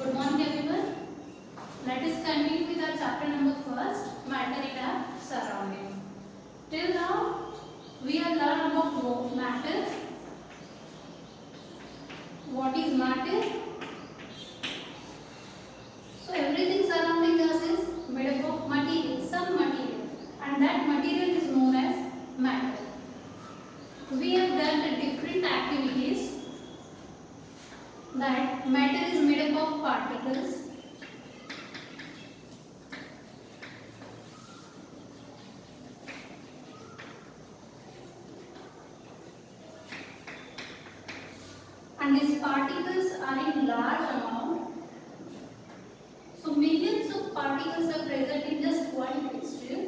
Good morning everyone. Let us continue with our chapter number first, matter in our surrounding. Till now we have learned about matter. What is matter? So everything surrounding us is made up of material, some material, and that material is known as matter. We have done the different activities. That matter is made up of particles, and these particles are in large amount. So millions of particles are present in just one crystal.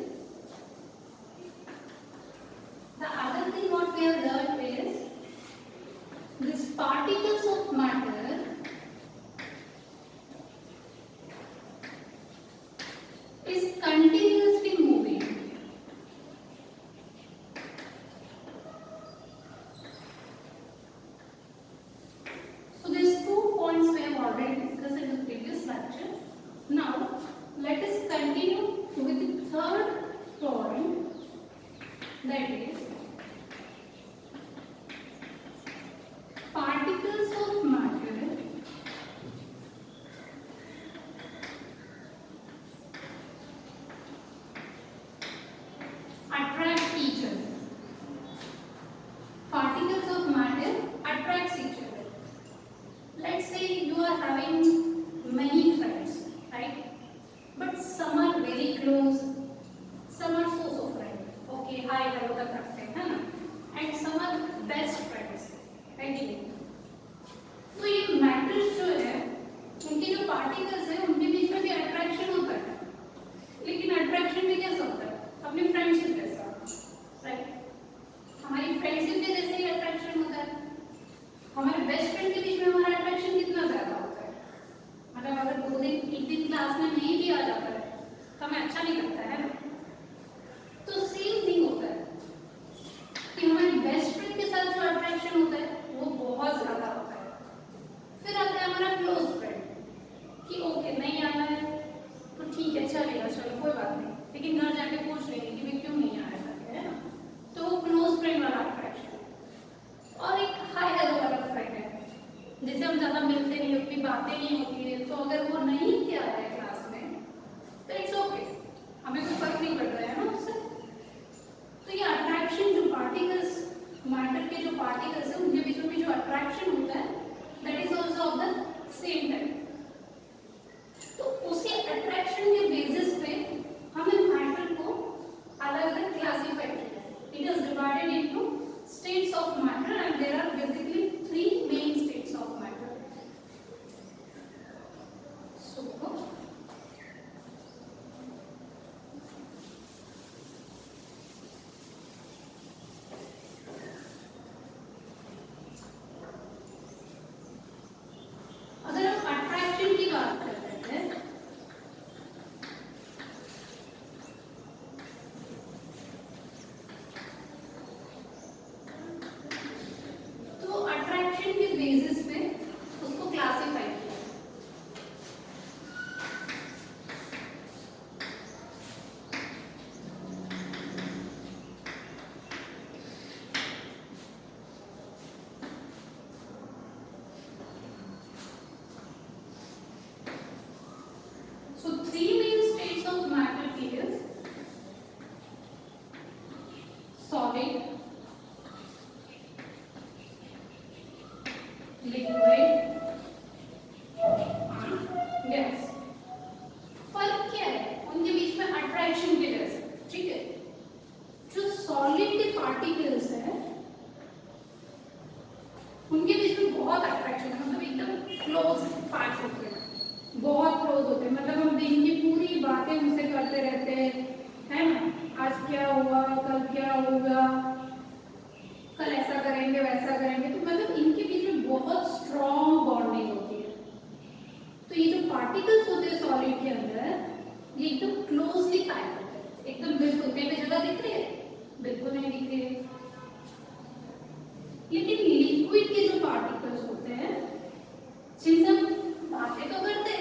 The other thing what we have learned is these particles of matter is continuously moving. So these 2 points we have already discussed in the previous lecture. Now let us continue with the third point, that is particles of matter attract each other. Particles of matter attracts each other. Let's say you are having many friends, right? But some are very close, some are so friends. Okay, hi, hello तक रखते हैं ना? And some are best friends, right? तो ये matters जो है, उनके जो पार्टिकल्स है, उनके बीच में भी अट्रैक्शन होता है. लेकिन अट्रैक्शन भी कैसा होता है? अपनी फ्रेंडशिप जैसा, राइट? हमारी फ्रेंडशिप के जैसे ही अट्रैक्शन होता है. हमारे बेस्ट फ्रेंड के बीच में हमारा अट्रैक्शन कितना ज्यादा होता है? मतलब अगर 2 दिन 1 दिन क्लास में नहीं भी आ जाता है तो हमें अच्छा नहीं लगता है ना. तो सेम थिंग होता है कि हमारे बेस्ट फ्रेंड के साथ जो अट्रैक्शन होता है वो बहुत ज्यादा होता है. फिर आता है हमारा क्लोज फ्रेंड कि ओके नहीं आना है तो ठीक है, चलेगा, चलो कोई बात नहीं, लेकिन घर जाके पूछ लेंगे कि मैं क्यों नहीं आया करके, है ना. तो वो क्लोज फ्रेंड वाला अट्रैक्शन. और एक हाय हेलो वाला फ्रेंड है जिसे हम ज्यादा मिलते नहीं, उतनी बातें नहीं होती है, तो अगर वो नहीं किया है क्लास में तो इट्स ओके, हमें कोई फर्क नहीं पड़ रहा है ना उससे. तो ये अट्रैक्शन जो पार्टिकल्स, मैटर के जो पार्टिकल्स है उनके बीच में जो अट्रैक्शन होता है, that is also of the same type. तो उसी अट्रैक्शन के बेसिस पे हमें मैटर को अलग अलग क्लासिफाई किया है. It is divided into states of matter and there are basically 3 main states of matter. So अगर हम अट्रैक्शन की बात करते हैं के बेसिस पे उसको क्लासिफाई किया. So 3 main states of matter is solid, liquid, gas. फर्क क्या है उनके बीच में अट्रैक्शन के जैसे, ठीक है? जो सॉलिड के पार्टिकल्स है उनके बीच में बहुत अट्रैक्शन है, मतलब एकदम क्लोज पार्ट होते हैं, बहुत क्लोज होते हैं. मतलब हम दिन की पूरी बातें उनसे करते रहते हैं, है ना? आज क्या हुआ, कल क्या होगा, कल ऐसा करेंगे वैसा करेंगे. तो मतलब इनके बीच में बहुत स्ट्रॉन्ग बॉन्डिंग होती है. तो ये जो पार्टिकल्स होते हैं सॉलिड के अंदर, ये एकदम क्लोजली पैक्ड होते हैं, एकदम बिल्कुल. कहीं पे जगह दिख रही है? बिल्कुल नहीं दिख रही है. लेकिन लिक्विड के जो पार्टिकल्स होते हैं जिनसे हम बातें तो करते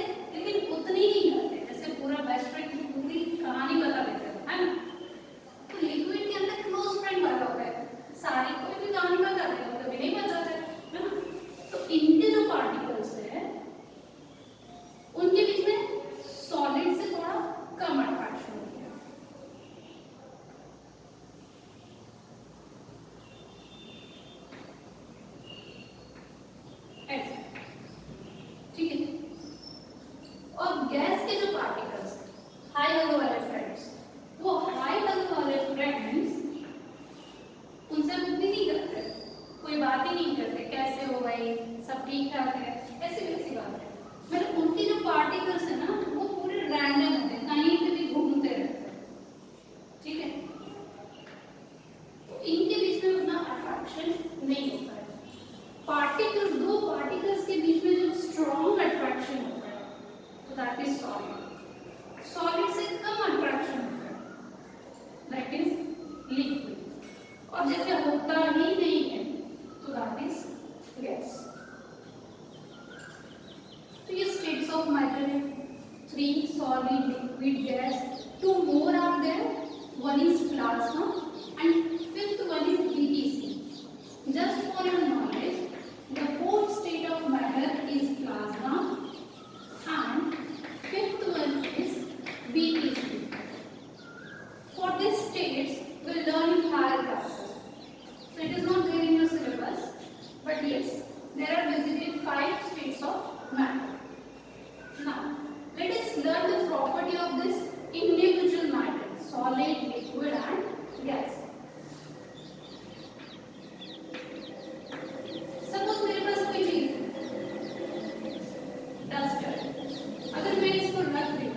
सब ठीक ठाक है, ऐसी वैसी बात है। मतलब उनके जो पार्टिकल्स है ना वो पूरे रैंडम होते हैं, कहीं पे भी घूमते रहते हैं, ठीक है। तो इनके बीच में उतना अट्रैक्शन नहीं होता है। पार्टिकल्स, दो पार्टिकल्स के बीच में जो स्ट्रॉन्ग अट्रैक्शन होता है तो दैट इज सॉलिड। सॉलिड से कम अट्रैक्शन होता है दैट इज लिक्विड, और जैसे होता ही नहीं है तो दैट इज गैस। तो ये स्टेट्स ऑफ मैटर है, 3 solid, liquid, gas. 2 more are there, one is plasma and 5th one is BTC. Just for your knowledge, the 4th state of matter is plasma and 5th one is BTC. For these states we'll learn in higher classes, so it is not there in your syllabus, but yes, there are basically 5 states of matter. Now let us learn the property of this individual matter, solid, liquid and gas. Suppose मेरे पास कोई चीज है, duster, अगर मैं इसको रख दूं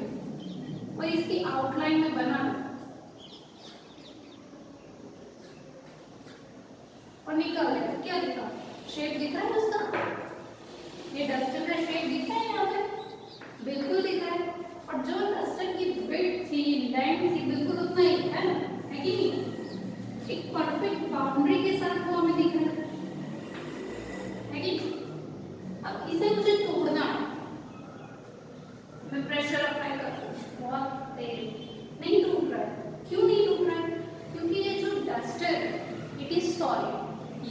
और इसकी आउटलाइन में बना और निकाल दिया, क्या दिखा? शेप दिख रहा है उसका? ये डस्टर का शेप दिख रहा है यहाँ पे? बिल्कुल दिख रहा है। और जो डस्टर की विड्थ थी, लेंथ थी, बिल्कुल उतना ही है ना, है कि नहीं? एक परफेक्ट बाउंड्री के साथ वो हमें दिख रहा है कि नहीं? अब इसे मुझे तोड़ना है, मैं प्रेशर अप्लाई करता हूँ, बहुत तेज, नहीं टूट रहा है। क्यों नहीं टूट रहा है? क्योंकि ये जो डस्टर है इट इज सॉलिड,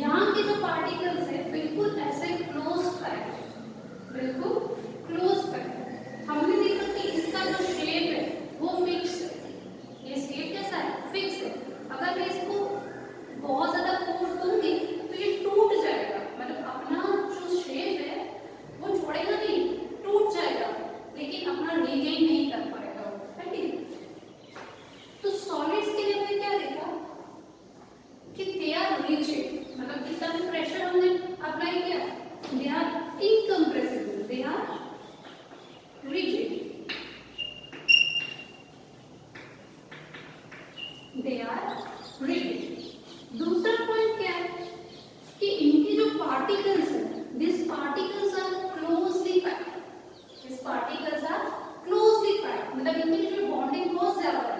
यहाँ के जो पार्टिकल्स है बिल्कुल ऐसे क्लोज पैक है, बिल्कुल क्लोज पैक है। हमने देखा कि इसका जो शेप है वो फिक्स है, ये शेप कैसा है? फिक्स है। अगर मैं इसको बहुत ज्यादा फोर्स दूंगी तो ये टूट जाएगा, मतलब अपना जो शेप है वो छोड़ेगा नहीं, टूट जाएगा, लेकिन अपना रीगेन नहीं कर पाएगा, है ठीक? तो सॉलिड्स के लिए हमने क्या देखा कि दे आर रिजिड, मतलब जितना भी प्रेशर हमने अप्लाई किया they are incompressible, they are rigid, they are rigid. दूसरा पॉइंट क्या है कि इनके जो पार्टिकल्स हैं, these particles are closely packed, these particles are closely packed, मतलब इनके बीच में बॉन्डिंग बहुत ज्यादा है,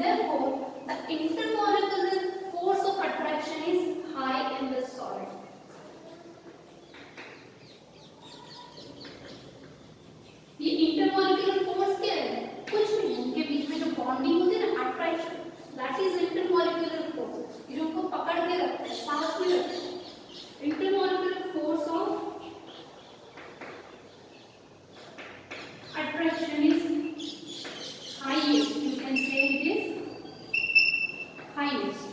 therefore the intermolecular force of attraction is high in the solid. ये इंटरमॉलिक्यूलर फोर्स क्या है? कुछ नहीं, उनके बीच में जो बॉन्डिंग होती है ना, attraction, that is intermolecular force, जो उनको पकड़ के रखता है, साथ में रखता है। Intermolecular force of attraction is highest, you can say it is highest.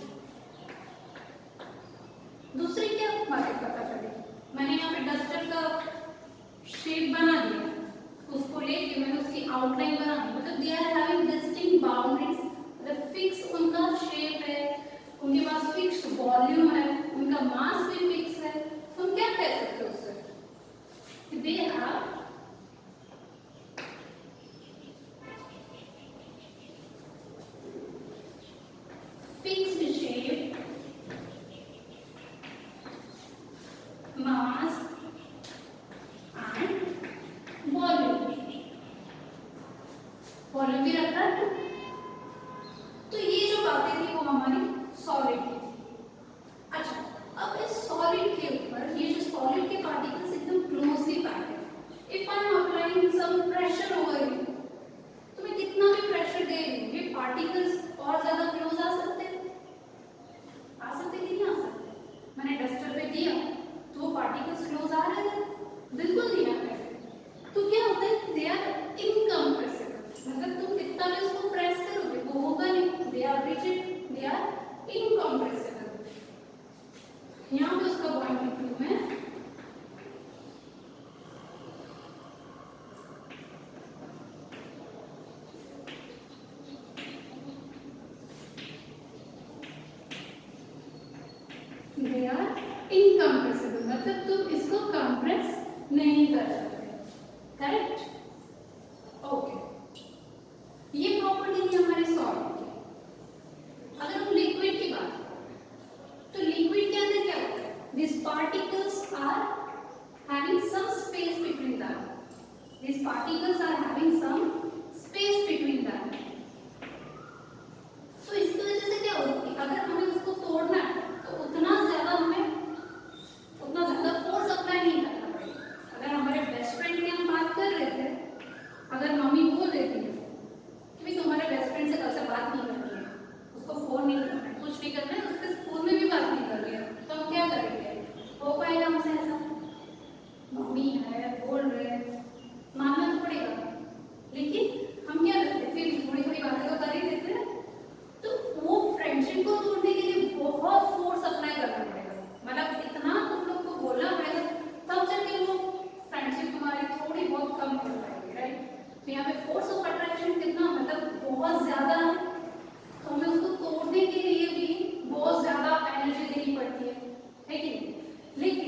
दूसरी क्या बात पता चले, मैंने यहाँ पे डस्टर का शेप बना दिया, उसको लेके मैंने उसकी आउटलाइन बना दी, मतलब they are having distinct boundaries, मतलब फिक्स उनका शेप है, उनके पास फिक्स वॉल्यूम है, उनका मास भी फिक्स है, तो हम क्या कह सकते हैं उससे कि they have fixed shape, mass and volume. Volume भी रख रहा है। तो ये जो बातें थी वो हमारी सॉलिड की थी। अच्छा, अब इस सॉलिड के ऊपर ये जो सॉलिड के पार्टिकल्स एकदम क्लोजली पैक्ड है, if I am applying some pressure over here, तो मैं कितना भी प्रेशर दे रही हूँ, ये पार्टिकल्स और ज्यादा क्लोज आ सकते हैं? आ सकते कि नहीं आ सकते? मैंने डस्टर पे दिया तो वो पार्टिकल्स क्लोज आ रहे हैं? बिल्कुल नहीं आ रहे। तो क्या होता है? दे आर इनकम्प्रेसिबल, मतलब तुम कितना भी उसको प्रेस करोगे वो होगा नहीं, they are rigid, they are incompressible. यहाँ पे उसका पॉइंट ऑफ व्यू है दे आर इनकम्प्रेसिबल, मतलब तुम इसको कंप्रेस कर सकते हैं, करेक्ट? ओके, ये प्रॉपर्टी थी हमारे सॉल्ट की। अगर हम लिक्विड की बात करें तो लिक्विड के अंदर क्या होता है? This particles are having some space between them, this particles are having some space between them. तो इसकी वजह से क्या होती है, अगर हमें उसको तोड़ना है तो उतना ज्यादा फोर्स अप्लाई नहीं करना पड़ेगा। अगर हमारे बेस्ट फ्रेंड की हम बात कर रहे थे, अगर मम्मी बोल देती है कि तुम्हारे बेस्ट फ्रेंड से कल से बात नहीं करनी है, उसको फोन नहीं करना है, कुछ नहीं करना है, उसके स्कूल में भी बात नहीं करनी है, तो हम क्या करेंगे? हो पाएगा हमसे ऐसा? मम्मी है बोल रहे, मानना तो पड़ेगा। लेकिन हम क्या करते हैं, फिर थोड़ी थोड़ी बातें तो कर ही देते हैं। तो वो फ्रेंडशिप को तोड़ने के लिए बहुत फोर्स अप्लाई करना पड़ेगा, मतलब इतना तुम लोग को बोलना पड़ेगा, तब जाके वो फ्रेंडशिप तुम्हारी थोड़ी बहुत कम हो पाएगी, राइट? तो यहाँ पे फोर्स ऑफ अट्रैक्शन कितना, मतलब बहुत ज्यादा है, तो हमें उसको तोड़ने के लिए भी बहुत ज्यादा एनर्जी देनी पड़ती है कि नहीं? लेकिन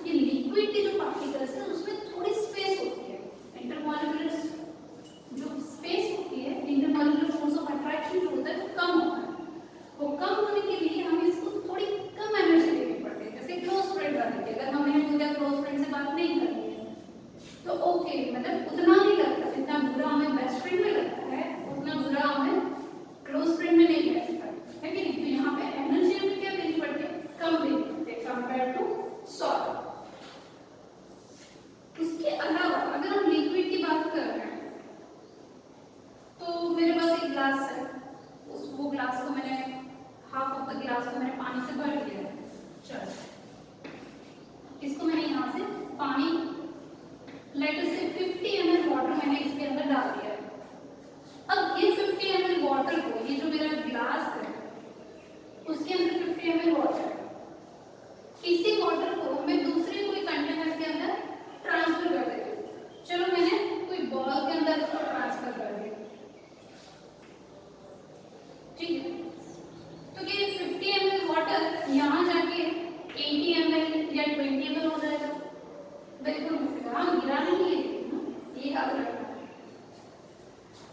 ये लिक्विड के जो पार्टिकल्स है उसमें थोड़ी स्पेस होती है, इंटरमॉलिक्यूलर जो स्पेस होती है, इंटरमॉलिक्यूलर फोर्स ऑफ अट्रैक्शन जो होता है वो कम होता है। वो कम होने के लिए हमें इसको थोड़ी कम एनर्जी देनी पड़ती है। जैसे क्लोज फ्रेंड वाले की अगर हमने बोला क्लोज फ्रेंड से बात नहीं करनी है तो ओके, मतलब उतना नहीं लगता, जितना बुरा हमें बेस्ट फ्रेंड में लगता है उतना बुरा हमें क्लोज फ्रेंड में नहीं लगता है कि नहीं? तो यहाँ पे एनर्जी हमें क्या देनी पड़ती है? कम देनी पड़ती है कंपेयर टू सॉल्ट। इसके अलावा अगर हम लिक्विड की बात कर रहे हैं तो मेरे पास एक ग्लास है, वो ग्लास को मैंने हाफ ऑफ द ग्लास को मैंने पानी से भर दिया है। चलो, इसको मैंने यहाँ से पानी लेट अस से 50 ml वाटर मैंने इसके अंदर डाल दिया है। अब ये 50 ml वाटर को, ये जो मेरा ग्लास है उसके अंदर 50 ml वाटर, इसी वाटर को मैं दूसरे कोई कंटेनर के अंदर ट्रांसफर कर देती हूँ। चलो मैंने कोई बॉल के अंदर उसको ट्रांसफर कर दिया, ठीक है? तो ये 50 ml वाटर यहाँ जाके 80 ml या 20 ml हो जाएगा। बिल्कुल हाँ, गिरा नहीं है ये याद रखना।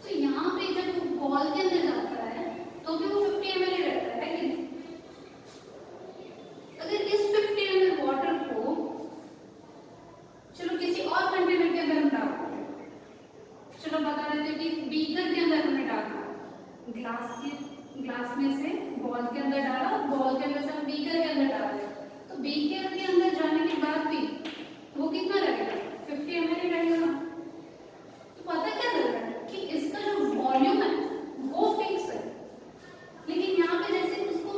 तो यहाँ पे जब वो बॉल के अंदर जाता है तो भी वो 50 ml ही रहता है कि नहीं? अगर इस 50 ml वाटर को चलो किसी और कंटेनर के अंदर हम डालते हैं, चलो बता देते हैं कि बीकर के अंदर हमने डाला, ग्लास में से बॉल के अंदर डाला, बॉल के अंदर से हम बीकर के अंदर डाल रहे, तो बीकर के अंदर जाने के बाद भी वो कितना रहेगा? 50 ml ही रहेगा ना। तो पता क्या लग रहा है कि इसका जो वॉल्यूम है वो फिक्स है, लेकिन यहाँ पे जैसे उसको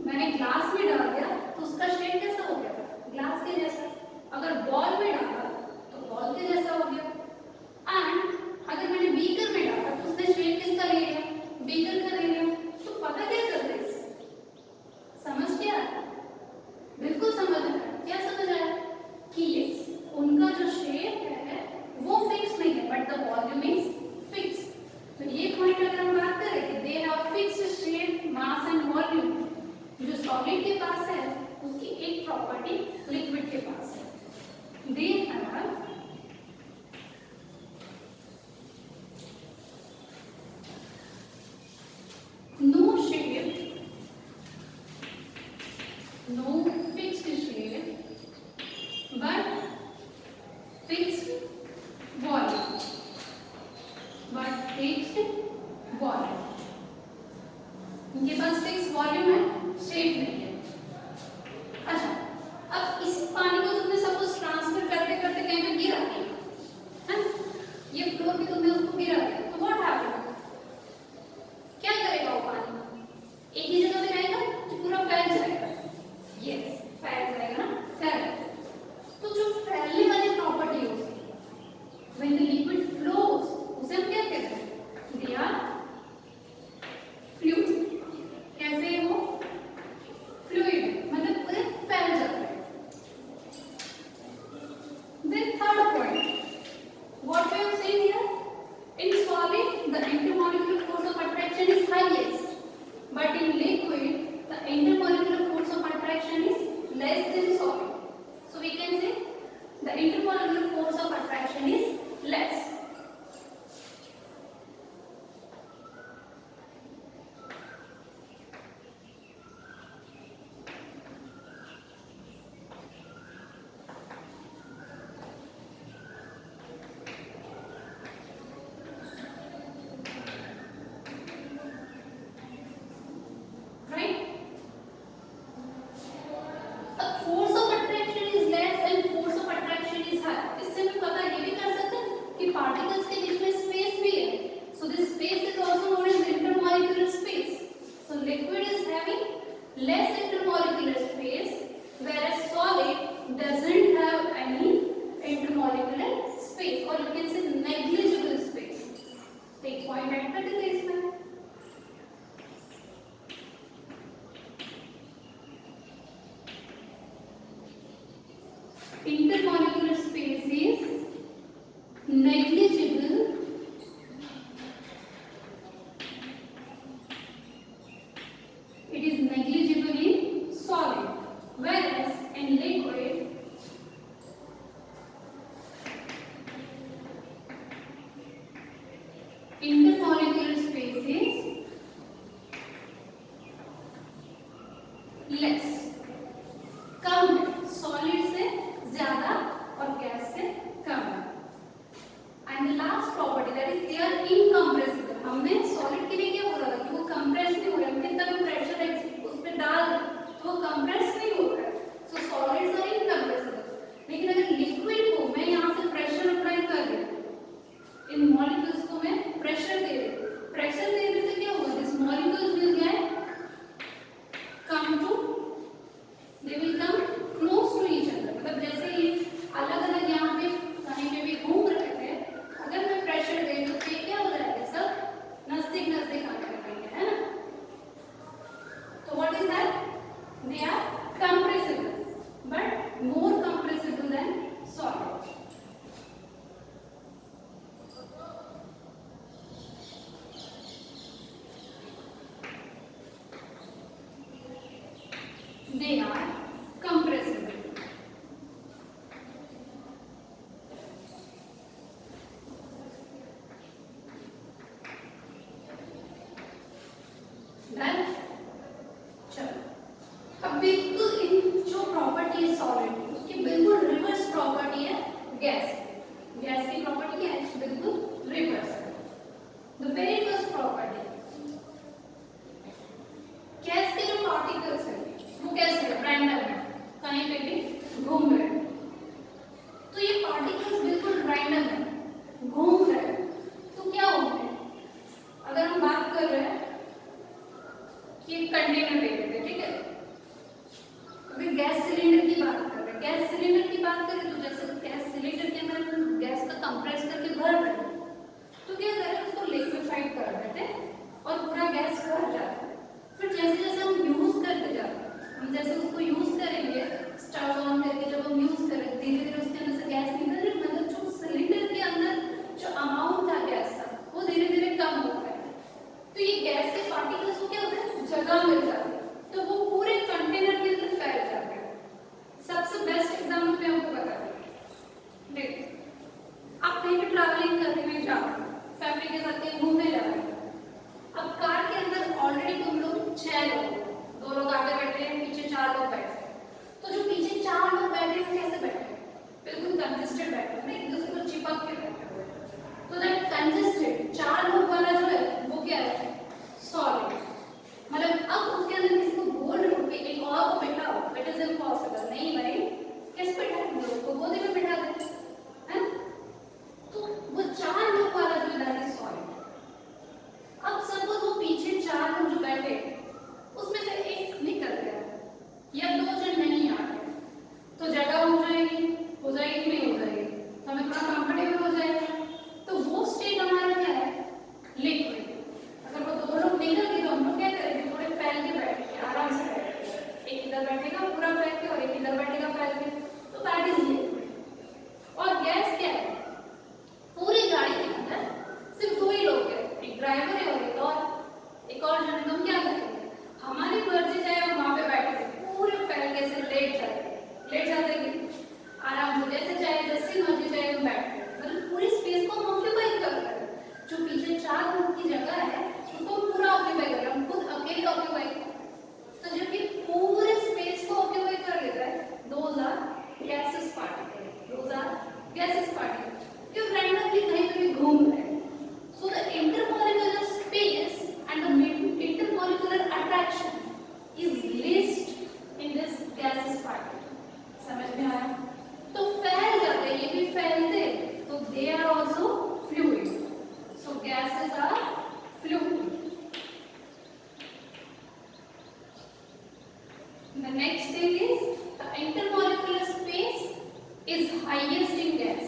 मैंने ग्लास में डाल दिया तो उसका शेप कैसा हो गया? ग्लास के जैसा। अगर बॉल में डाला तो बॉल के जैसा हो गया, एंड अगर मैंने बीकर में डाला तो उसने शेप किसका ले लिया? बीकर का ले लिया। तो पता क्या चल रहा है? समझ क्या? बिल्कुल समझ आया। क्या समझ आया? कि यस, उनका जो शेप है वो फिक्स नहीं है, but the volume is fix. तो ये पॉइंट अगर हम बात करें कि they have fixed shape, mass and volume, जो सॉलिड के पास है उसकी एक प्रॉपर्टी लिक्विड के पास है, they have no shape, no fixed shape, but fixed volume, इनके पास फिक्स वॉल्यूम है, शेप नहीं है। अच्छा, अब इस पानी को तुमने सपोज ट्रांसफर करते करते कहीं पे गिरा दिया है, ये फ्लोर पे तुमने उसको गिरा दिया, तो व्हाट हैपेंस? क्या करेगा वो पानी? एक ही जगह पे रहेगा, पूरा फैल जाएगा। यस, फैल जाएगा ना, करेक्ट। तो जो फैलने वाली प्रॉपर्टी है उसकी, when the liquid flows, उसे हम क्या कहते हैं? They are fluid। कैसे है वो? Fluid, मतलब पूरे फैल जाते हैं। Then third point, what we have seen here? In solid, the intermolecular force of attraction is highest, but in liquid, the intermolecular force of attraction is less than solid. So we can say the intermolecular intermolecular force of attraction is less. Less intermolecular space, whereas solid doesn't have any intermolecular space, or you can say negligible space. एक point add कर देते हैं इसमें. Intermolecular space is negligible in solid, whereas in liquid intermolecular space is less, कम है, solid से ज्यादा और gas से कम है. And the last property, that is they are incompressible. हमने solid के लिए क्या बोला था कि वो compress नहीं हो रहा है, कितना भी pressure उस पे डाल तो वो compress नहीं हो रहा है. So solids are incompressible. लेकिन अगर liquid को मैं यहाँ से pressure apply कर रही हूँ, इन molecules को मैं pressure दे रही हूँ, pressure देने से क्या होगा, these molecules will get they will come close to each other. मतलब जैसे ही अलग-अलग यहाँ पे कहीं पे भी घूम रहे थे, अगर मैं प्रेशर दे दूँ तो क्या हो जाएगा, सब नजदीक नजदीक आने लगेंगे, है ना. तो what is that? They are compressible, but more compressible than solid. They are compressible. Done? चलो, अब बिल्कुल इन जो प्रॉपर्टी है सॉलिड की, उसकी बिल्कुल रिवर्स प्रॉपर्टी है गैस. गैस की प्रॉपर्टी क्या है, बिल्कुल रिवर्स है. The very first property, gas के जो पार्टिकल्स हैं वो कैसे है, रैंडम है, कहीं पे भी घूम रहे हैं. तो ये पार्टिकल्स बिल्कुल रैंडम है, घूम रहे हैं, तो क्या होंगे. अगर हम बात कर रहे हैं कि एक कंटेनर ले लेते हैं, ठीक है, अभी गैस सिलेंडर की बात कर रहे हैं. गैस सिलेंडर की बात करें तो जैसे गैस सिलेंडर के अंदर हम गैस को कंप्रेस करके भर रहे हैं, तो क्या करें, उसको लिक्विफाइड कर देते हैं और पूरा गैस भर जाता है. फिर जैसे जैसे हम यूज करते जाते हैं, हम जैसे उसको यूज करेंगे, स्टव ऑन करके जब हम यूज करेंगे, धीरे धीरे उसके अंदर से गैस निकल रही है, मतलब जो सिलेंडर के अंदर जो अमाउंट था गैस का वो धीरे धीरे कम होता है. तो ये गैस के पार्टिकल्स को क्या होता है, जगह मिल जाती है, तो वो पूरे कंटेनर के अंदर फैल जाते हैं. सबसे बेस्ट एग्जाम्पल मैं आपको बता दूं. देखिए, आप कहीं भी ट्रैवलिंग करने में जा रहे हैं, फैमिली के साथ कहीं घूमने जा रहे हैं. अब कार के अंदर ऑलरेडी तुम लोग 6 लोग, 2 लोग आगे बैठे हैं, पीछे 4 लोग बैठे हैं. तो जो पीछे 4 लोग बैठे हैं कैसे बैठे हैं, बिल्कुल कंजेस्टेड बैठे हैं, एक दूसरे को चिपक के बैठे हैं. तो दैट कंजेस्टेड 4 लोग वाला जो है वो क्या है, सॉलिड. मतलब अब उसके अंदर किसी को बोल रहे हो कि एक और को बैठाओ, इट इज इम्पॉसिबल. नहीं भाई, किस पे बैठाओ, लोग को गोदी में बैठा दे, हैं. तो वो 4 लोग वाला जो दैट इज सॉलिड. अब सपोज वो पीछे 4 लोग जो बैठे, उसमें से एक निकल गया या 2 जन नहीं आ गए, तो जगह हो जाएगी कि नहीं हो जाएगी, तो हमें थोड़ा कंफर्टेबल हो जाएगा. तो वो स्टेट हमारा क्या है, liquid. existing gas.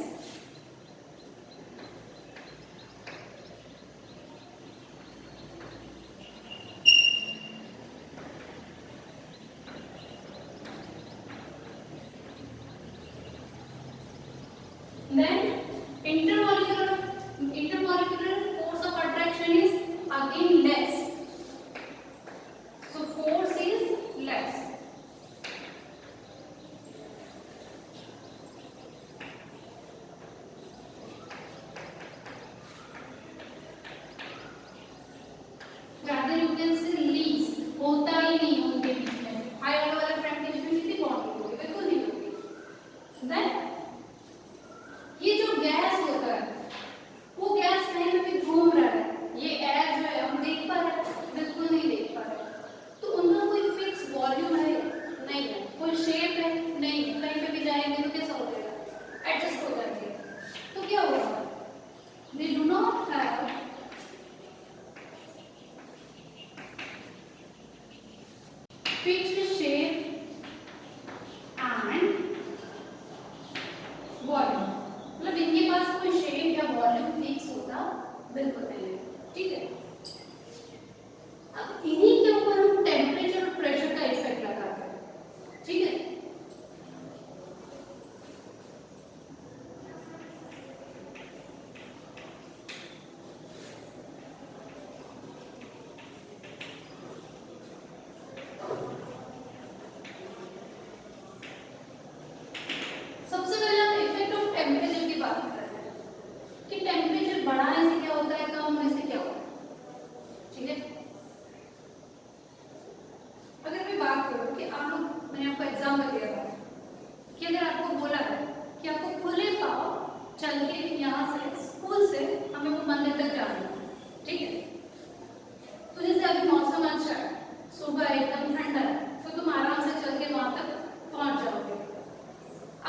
Then intermolecular force of attraction is again less. So force is less. Rather you can say least. होता ही नहीं उनके बीच में. हाई ऑर्डर वाले फ्रेंड के बीच में कितनी बॉन्ड होगी? बिल्कुल नहीं होगी. Then ये जो गैस होता है वो गैस कहीं ना कहीं घूम रहा है. ये एयर जो है हम देख पा रहे हैं? बिल्कुल नहीं देख पा रहे. तो उनका कोई फिक्स वॉल्यूम है? नहीं है. कोई शेप है? नहीं है. कहीं पे भी जाएंगे तो कैसा हो जाएगा? एडजस्ट हो जाएंगे. तो क्या होगा? They do not have fixed shape and volume. मतलब इनके पास कोई शेप या वॉल्यूम फिक्स होता बिल्कुल नहीं है. ठीक है. अब इन्हीं के ऊपर हम टेम्परेचर और प्रेशर का इफेक्ट लगाते हैं. ठीक है. सबसे पहले हम इफेक्ट ऑफ टेम्परेचर की बात करते हैं कि टेम्परेचर बढ़ाने से क्या होता है, कम होने से क्या होता है. ठीक है. अगर मैं बात करूं कि आप लोग, मैंने आपको एग्जांपल दिया था कि अगर आपको बोला है कि आपको खुले पाँव चल के यहाँ से स्कूल से हमें वो मंदिर तक जाना है. ठीक है. तो जैसे अभी मौसम अच्छा है, सुबह एकदम ठंडा है, तो तुम आराम से चल के वहां तक पहुंच जाओगे.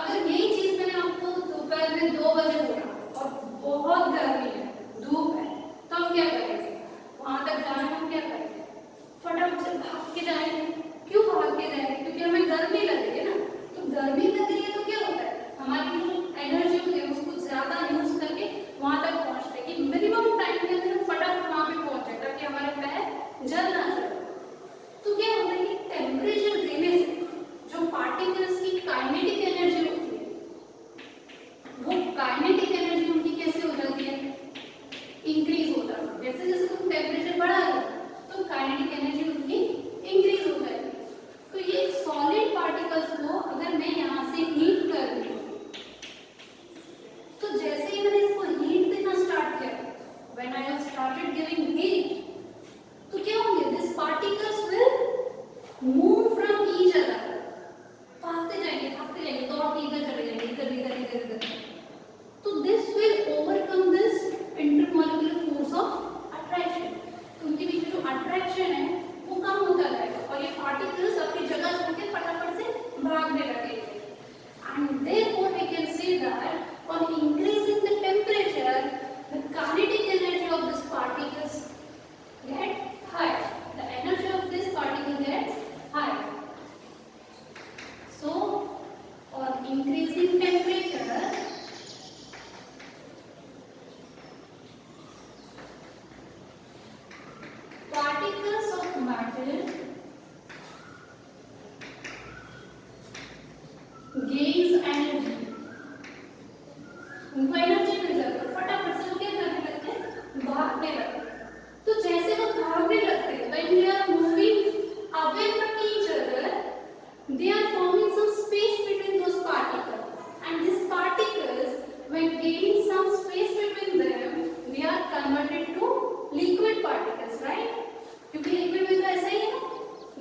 अगर यही चीज मैंने आपको दोपहर में 2 बजे बोला और बहुत गर्मी है, धूप है, तो हम क्या करेंगे? वहां तक जाने में हम क्या करेंगे? फटाफट से भाग के जाएंगे. क्यों भाग के जाएंगे? क्योंकि हमें गर्मी लग रही है ना. तो गर्मी लग रही है तो क्या होता है? हमारी जो एनर्जी होती है उसको ज्यादा यूज करके वहां तक पहुंचने की मिनिमम टाइम के अंदर हम फटाफट वहां पे पहुंचे ताकि हमारे पैर जल ना जाए. तो क्या होता है कि टेम्परेचर देने से जो पार्टिकल्स की काइनेटिक एनर्जी होती है, वो काइनेटिक एनर्जी उनकी कैसे हो जाती है? इंक्रीज हो जाती है. जैसे जैसे तुम टेम्परेचर बढ़ा रहे तो काइनेटिक एनर्जी उनकी इंक्रीज हो जाएगी. तो ये सॉलिड पार्टिकल्स को अगर मैं यहाँ से हीट कर दूँ, तो जैसे ही मैंने इसको हीट देना स्टार्ट किया, when I have started giving heat, तो क्या होंगे? This particles will move from each other. भागते जाएंगे, भागते जाएंगे, तो आप इधर चले जाएंगे, इधर इधर इधर इधर. तो this will overcome this intermolecular force of attraction. तो उनके बीच में जो अट्रैक्शन है वो कम होता जाएगा और ये पार्टिकल्स अपनी जगह छोड़ के फटाफट से भागने लगेंगे. And therefore we can say that on increasing the temperature the kinetic energy of this particles get higher. The energy of this particle gets higher. So, on increasing temperature, particles of matter gains energy. उनको energy मिल जाती है, फटाफट से वो क्या करने लगते हैं? भागने लगते हैं. तो जैसे वो भागने लगते हैं, when they are moving away from each other, they are forming some space between those particles, and these particles, when gaining some space between them, they are converted to liquid particles, right? क्योंकि liquid में तो ऐसा ही है ना,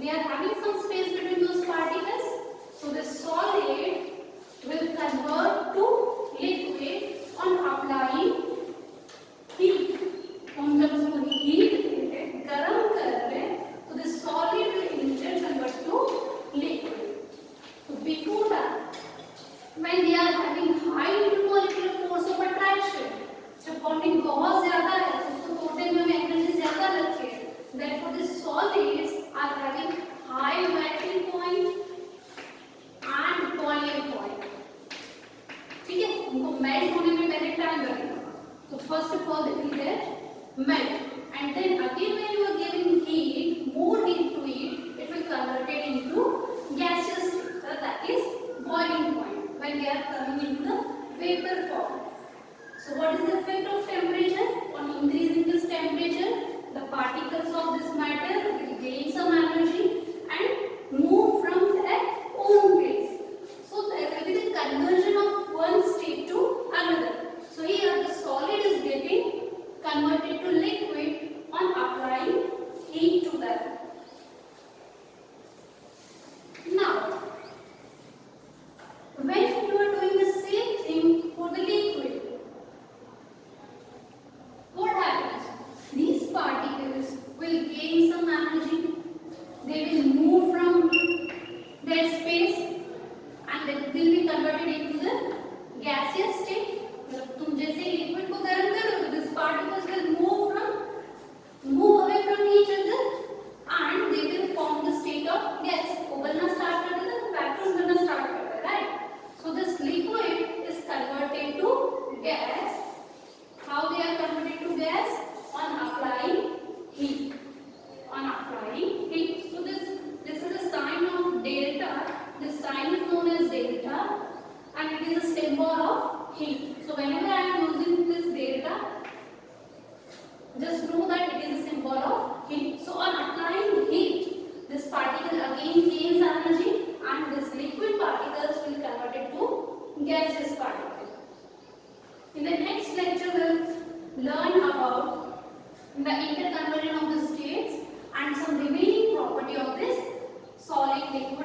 they are having some space between those particles, so the solid will convert to liquid on उनको melt होने में पहले टाइम लगेगा. So first of all, they will get melt, and then again when you are giving heat, more heat to it, it will convert it into gaseous state. So that is boiling point when they are coming into the vapor form. So what is the effect of temperature? On increasing this temperature, the particles of this matter will gain some energy and move from their own place. So there will be the conversion of one state to another. So here the solid is getting converted to liquid on applying heat to that. Now, when you are doing the same thing for the liquid, what happens? These particles will gain some energy. They will move from their space and they will be converted into the gaseous state. तुम जैसे liquid को गर्म करोगे, these particles will move away from each other and they will form the state of gas. वो बनना start कर देता है, vacuum बनना start करता है, right? So this liquid is converted to gas. How they are converted to gas? On applying heat. On applying heat. So this is a sign of delta. This sign is known as delta, and it is a symbol of heat. So whenever I am using this delta, just know that it is a symbol of heat. So on applying heat, this particle again gains energy, and this liquid particles will convert it to gaseous particles. In the next lecture, we'll learn about the interconversion of the states and some remaining property of this solid liquid